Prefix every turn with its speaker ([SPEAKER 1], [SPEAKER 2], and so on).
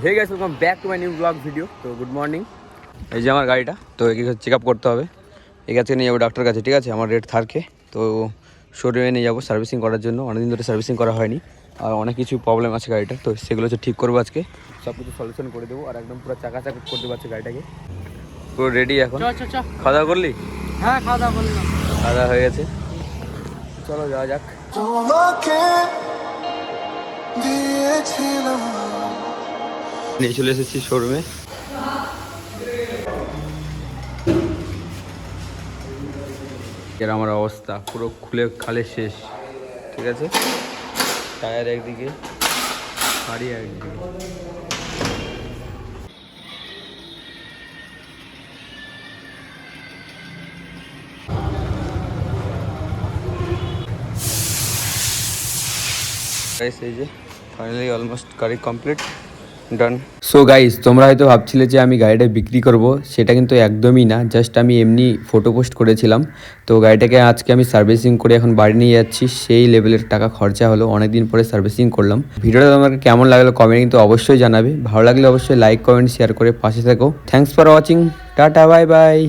[SPEAKER 1] Hey guys, welcome back to my new vlog video. তো good morning. এই যে আমার গাড়িটা, তো একে চেক আপ করতে হবে। এখান থেকে নিয়ে যাবো ডাক্তার কাছে, ঠিক আছে? আমার রেট থার্কে, তো শোরুমে নিয়ে যাবো সার্ভিসিং করার জন্য। অনেকদিন ধরে সার্ভিসিং করা হয়নি, আর অনেক কিছু প্রবলেম আছে গাড়িটা, তো সেগুলো হচ্ছে ঠিক করবো আজকে। সব কিছু সলিউশন করে দেবো, আর একদম পুরো চাকাচাক করে দেবো আজকে গাড়িটাকে। পুরো রেডি এখন। খাওয়া দাওয়া করলি?
[SPEAKER 2] হ্যাঁ, খাওয়া দাওয়া করলাম।
[SPEAKER 1] খাওয়া দাওয়া হয়ে গেছে, চলো যাওয়া যাক। নিয়ে চলে এসেছি শোরুমে। এর আমার অবস্থা পুরো খুলে খালে শেষ, ঠিক আছে? টায়ার একদিকে, গাড়ি একদিকে। এই যে ফাইনালি অলমোস্ট গাড়ি কমপ্লিট, ডান। সো গাইস, তোমরা হয়তো ভাবছিলে যে আমি গাড়িটা বিক্রি করব, সেটা কিন্তু একদমই না। জাস্ট আমি এমনি ফটো পোস্ট করেছিলাম। তো গাড়িটাকে আজকে আমি সার্ভিসিং করে এখন বাড়ি নিয়ে যাচ্ছি। সেই লেভেলের টাকা খরচা হলো, অনেকদিন পরে সার্ভিসিং করলাম। ভিডিওটা তোমাকে কেমন লাগলো কমেন্ট কিন্তু অবশ্যই জানাবে। ভালো লাগলে অবশ্যই লাইক কমেন্ট শেয়ার করে পাশে থাকো। Thanks for watching, tata, bye bye.